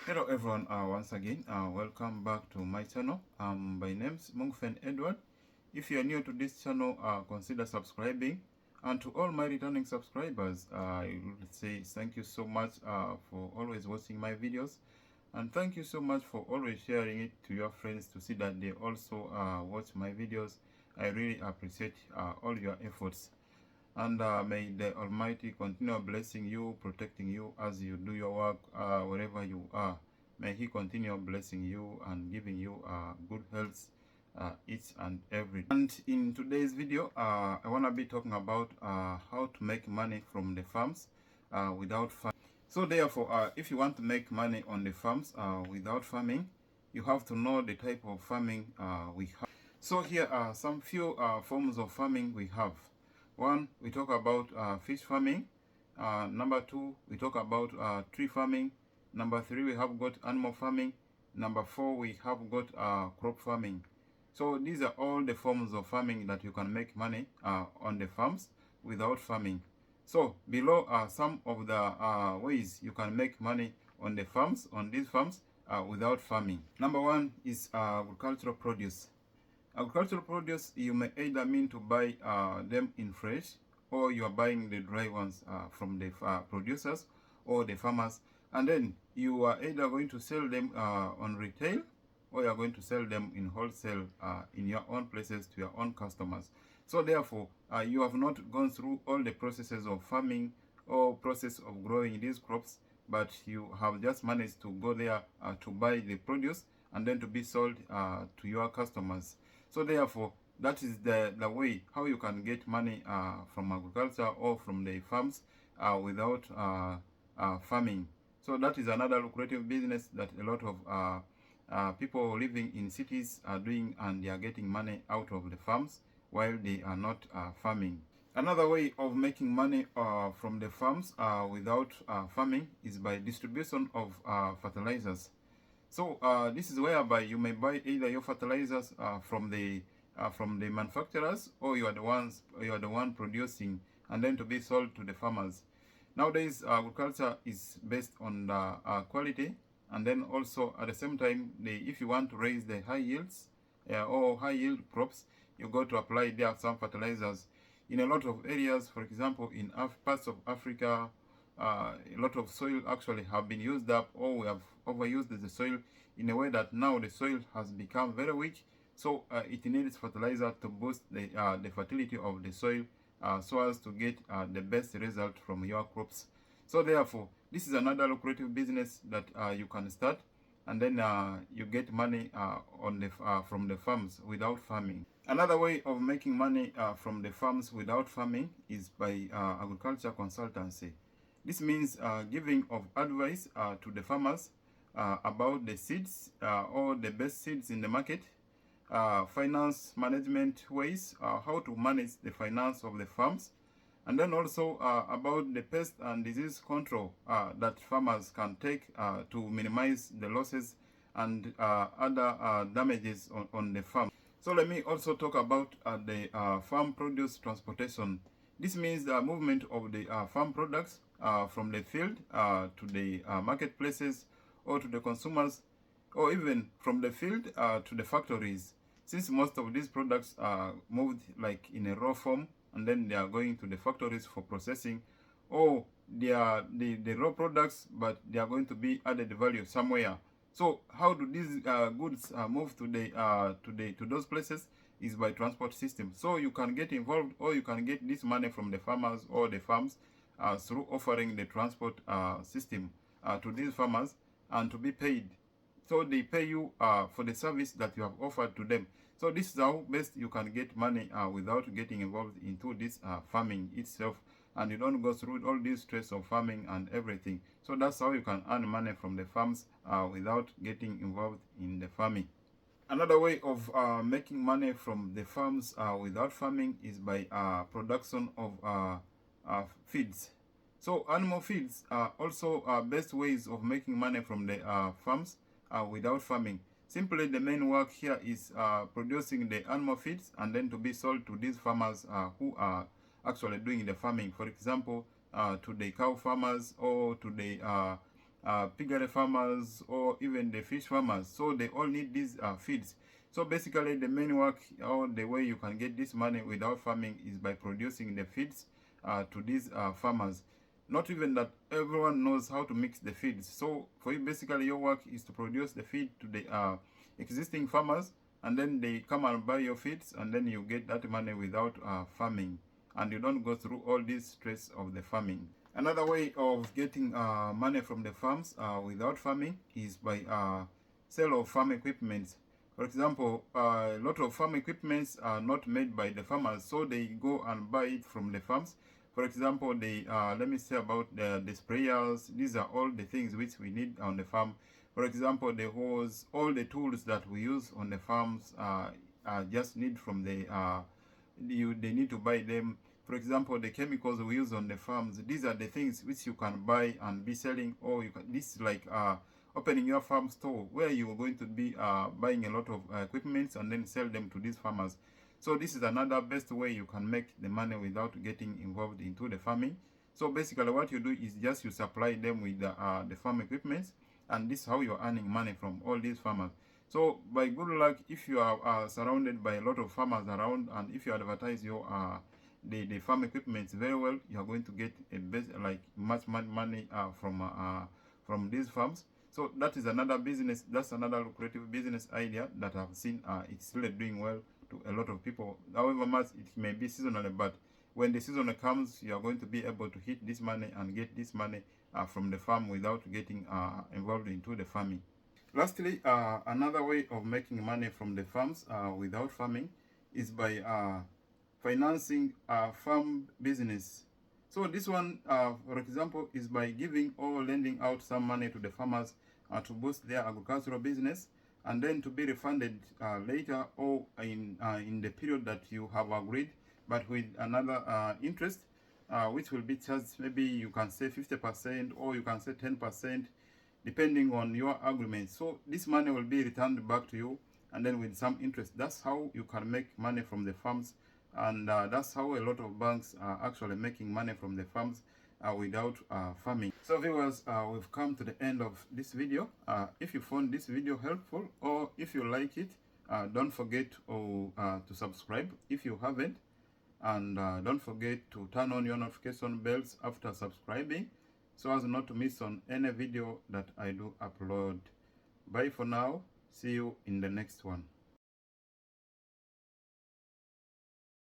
Hello everyone, once again, welcome back to my channel. My name is Mungfen Edward. If you are new to this channel, consider subscribing. And to all my returning subscribers, I will say thank you so much for always watching my videos. And thank you so much for always sharing it to your friends to see that they also watch my videos. I really appreciate all your efforts. And may the Almighty continue blessing you, protecting you as you do your work wherever you are. May He continue blessing you and giving you good health each and every day. And in today's video, I want to be talking about how to make money from the farms without farming. So therefore, if you want to make money on the farms without farming, you have to know the type of farming we have. So here are some few forms of farming we have. One, we talk about fish farming. Number two, we talk about tree farming. Number three, we have got animal farming. Number four, we have got crop farming. So these are all the forms of farming that you can make money on the farms without farming. So below are some of the ways you can make money on the farms, on these farms without farming. Number one is agricultural produce. Agricultural produce, you may either mean to buy them in fresh, or you are buying the dry ones from the producers or the farmers, and then you are either going to sell them on retail, or you are going to sell them in wholesale in your own places to your own customers. So therefore, you have not gone through all the processes of farming or process of growing these crops, but you have just managed to go there to buy the produce and then to be sold to your customers. So therefore, that is the way how you can get money from agriculture or from the farms without farming. So that is another lucrative business that a lot of people living in cities are doing, and they are getting money out of the farms while they are not farming. Another way of making money from the farms without farming is by distribution of fertilizers. So this is whereby you may buy either your fertilizers from the manufacturers, or you are the one producing, and then to be sold to the farmers. Nowadays, agriculture is based on quality, and then also at the same time, if you want to raise the high yields or high yield crops, you go to apply there some fertilizers. In a lot of areas, for example, in parts of Africa, a lot of soil actually have been used up, or we have overused the soil in a way that now the soil has become very weak. So it needs fertilizer to boost the fertility of the soil so as to get the best result from your crops. So therefore, this is another lucrative business that you can start, and then you get money from the farms without farming. Another way of making money from the farms without farming is by agriculture consultancy. This means giving of advice to the farmers about the seeds or the best seeds in the market, finance management ways, how to manage the finance of the farms, and then also about the pest and disease control that farmers can take to minimize the losses and other damages on the farm. So let me also talk about the farm produce transportation. This means the movement of the farm products from the field to the marketplaces, or to the consumers, or even from the field to the factories. Since most of these products are moved like in a raw form, and then they are going to the factories for processing, or they are the raw products, but they are going to be added value somewhere. So how do these goods move to those places? Is by transport system. So you can get involved, or you can get this money from the farmers or the farms through offering the transport system to these farmers, and to be paid. So they pay you for the service that you have offered to them. So this is how best you can get money without getting involved into this farming itself, and you don't go through all this stress of farming and everything. So that's how you can earn money from the farms without getting involved in the farming. Another way of making money from the farms without farming is by production of feeds. So animal feeds are also best ways of making money from the farms without farming. Simply, the main work here is producing the animal feeds, and then to be sold to these farmers who are actually doing the farming. For example, to the cow farmers, or to the piggery farmers, or even the fish farmers. So they all need these feeds. So basically the main work, or the way you can get this money without farming, is by producing the feeds to these farmers. Not even that everyone knows how to mix the feeds. So for you, basically your work is to produce the feed to the existing farmers, and then they come and buy your feeds, and then you get that money without farming, and you don't go through all this stress of the farming. Another way of getting money from the farms without farming is by sale of farm equipment. For example, a lot of farm equipments are not made by the farmers, so they go and buy it from the farms. For example, let me say about the sprayers. These are all the things which we need on the farm. For example, the hose, all the tools that we use on the farms just need from the they need to buy them. For example, the chemicals we use on the farms, these are the things which you can buy and be selling, or you can, this is like opening your farm store where you are going to be buying a lot of equipment and then sell them to these farmers. So this is another best way you can make the money without getting involved into the farming. So basically what you do is just you supply them with the farm equipment, and this is how you're earning money from all these farmers. So by good luck, if you are surrounded by a lot of farmers around, and if you advertise your the farm equipment very well, you are going to get a best, like much money from these farms. So that is another business. That's another lucrative business idea that I've seen. It's really doing well to a lot of people. However much it may be seasonal, but when the season comes, you are going to be able to hit this money and get this money from the farm without getting involved into the farming. Lastly, another way of making money from the farms without farming is by financing farm business. So this one, for example, is by giving or lending out some money to the farmers to boost their agricultural business, and then to be refunded later, or in the period that you have agreed, but with another interest, which will be charged. Maybe you can say 50%, or you can say 10%, depending on your agreement. So this money will be returned back to you, and then with some interest. That's how you can make money from the farms, and that's how a lot of banks are actually making money from the farms without farming. So viewers, we've come to the end of this video. If you found this video helpful, or if you like it, don't forget to subscribe if you haven't, and don't forget to turn on your notification bells after subscribing, so as not to miss on any video that I do upload. Bye for now. See you in the next one.